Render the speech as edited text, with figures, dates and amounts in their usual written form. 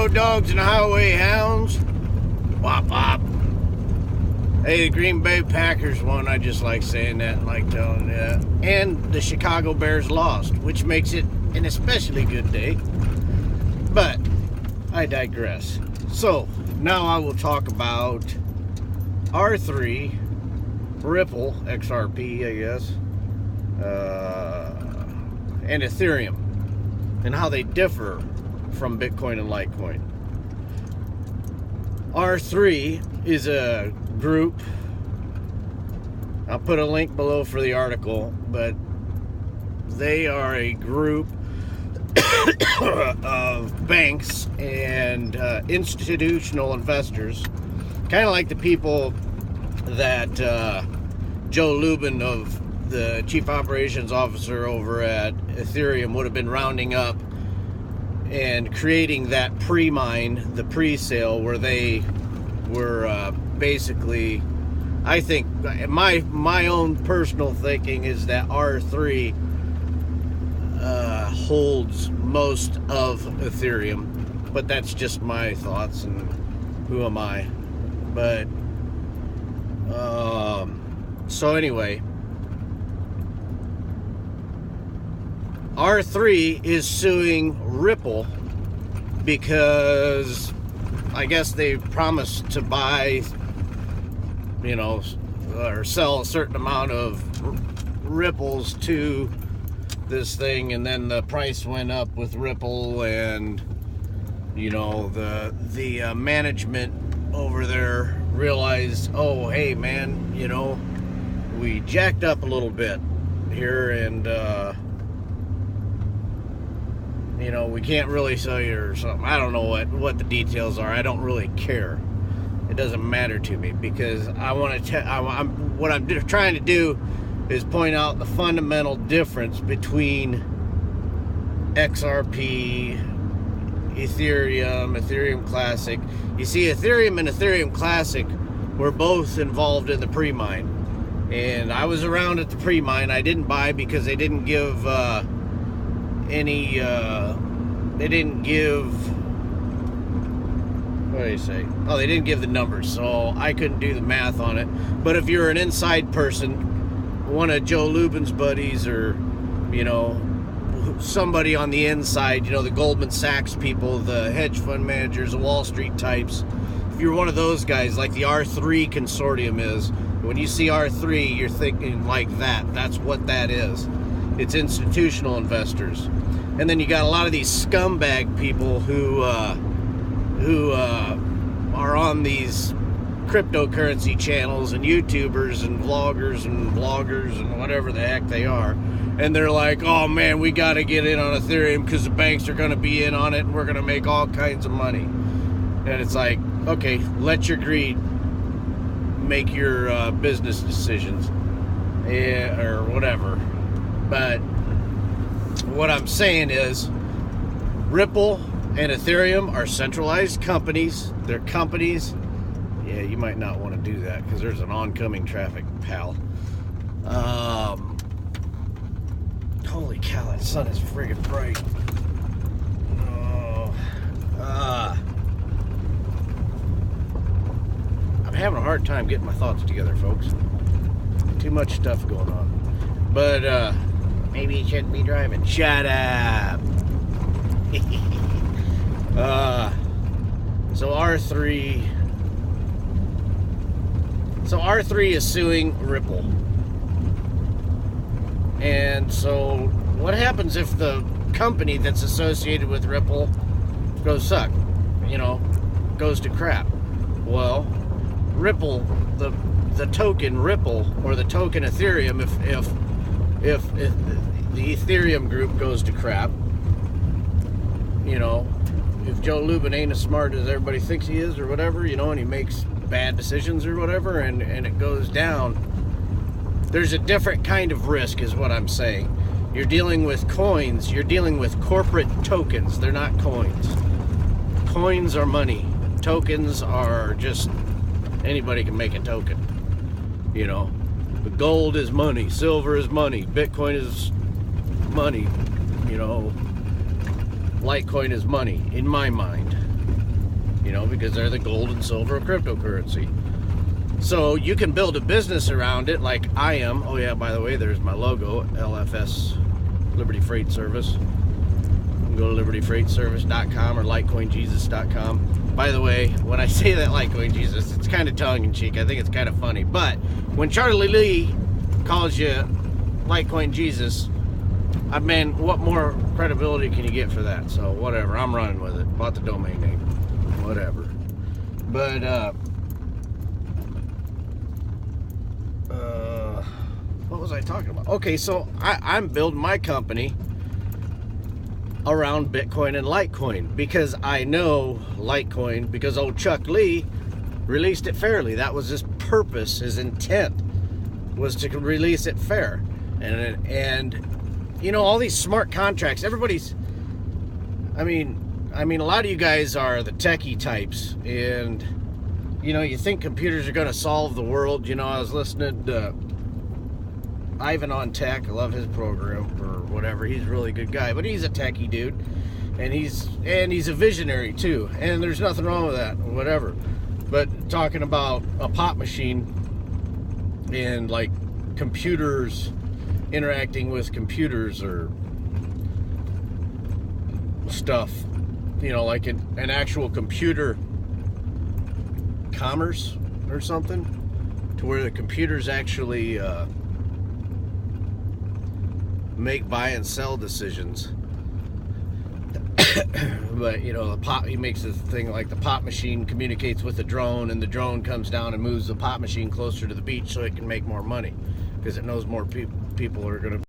road dogs and highway hounds. Wop wop. Hey, the Green Bay Packers won. I just like saying that and like telling you that. And the Chicago Bears lost, which makes it an especially good day. But I digress. So now I will talk about R3, Ripple, XRP, I guess, and Ethereum, and how they differ from Bitcoin and Litecoin. R3 is a group. I'll put a link below for the article, but they are a group of banks and institutional investors, kind of like the people that Joe Lubin, of the Chief Operations Officer over at Ethereum, would have been rounding up and creating that pre-mine, the pre-sale, where they were basically, I think, my own personal thinking is that R3 holds most of Ethereum, but that's just my thoughts, and who am I? But so anyway, R3 is suing Ripple because I guess they promised to buy, or sell a certain amount of Ripples to this thing, and then the price went up with Ripple, and the management over there realized, oh hey man, we jacked up a little bit here, and we can't really sell you or something. I don't know what the details are. I don't really care. It doesn't matter to me, because I want to what I'm trying to do is point out the fundamental difference between XRP, Ethereum Classic. You see, Ethereum and Ethereum Classic were both involved in the pre-mine, and I was around at the pre-mine. I didn't buy because they didn't give any. They didn't give. What do you say? Oh, they didn't give the numbers, so I couldn't do the math on it. But if you're an inside person, one of Joe Lubin's buddies, or somebody on the inside, the Goldman Sachs people, the hedge fund managers, the Wall Street types, if you're one of those guys, like the R3 consortium is, when you see R3, you're thinking like that. That's what that is. It's institutional investors. And then you got a lot of these scumbag people who are on these cryptocurrency channels and YouTubers and vloggers and bloggers and whatever the heck they are, and they're like, oh man, we got to get in on Ethereum because the banks are going to be in on it and we're going to make all kinds of money. And it's like, okay, let your greed make your business decisions, or whatever. But what I'm saying is, Ripple and Ethereum are centralized companies. They're companies. Yeah, you might not want to do that because there's an oncoming traffic, pal. Holy cow, that sun is friggin' bright. I'm having a hard time getting my thoughts together, folks. Too much stuff going on. But, maybe you shouldn't be driving. Shut up. So R3 is suing Ripple. And so what happens if the company that's associated with Ripple goes suck? Goes to crap. Well, Ripple, the token Ripple, or the token Ethereum, if the Ethereum group goes to crap, if Joe Lubin ain't as smart as everybody thinks he is, or whatever, and he makes bad decisions or whatever, and it goes down, there's a different kind of risk, is what I'm saying. You're dealing with coins. You're dealing with corporate tokens. They're not coins. Coins are money. Tokens are just, anybody can make a token. But gold is money. Silver is money. Bitcoin is money. Litecoin is money, in my mind. you know, because they're the gold and silver of cryptocurrency. So you can build a business around it like I am. Oh yeah, by the way, there's my logo, LFS, Liberty Freight Service. You can go to libertyfreightservice.com or litecoinjesus.com. By the way, when I say that Litecoin Jesus, it's kind of tongue-in-cheek. I think it's kind of funny. But when Charlie Lee calls you Litecoin Jesus, I mean, what more credibility can you get for that? So whatever, I'm running with it. Bought the domain name, whatever. But what was I talking about? Okay, so I'm building my company around Bitcoin and Litecoin because I know Litecoin because old Chuck Lee released it fairly. That was his purpose, his intent was to release it fair. And you know, all these smart contracts, everybody's, I mean a lot of you guys are the techie types, and you know, you think computers are going to solve the world. You know, I was listening to Ivan on Tech. I love his program or whatever. He's a really good guy, but he's a techie dude, and he's a visionary too. And there's nothing wrong with that, whatever. But talking about a pop machine and like computers interacting with computers or stuff, you know, like an actual computer commerce or something, to where the computers actually make buy and sell decisions. But you know, he makes this thing like the pop machine communicates with the drone, and the drone comes down and moves the pop machine closer to the beach so it can make more money because it knows more people are going to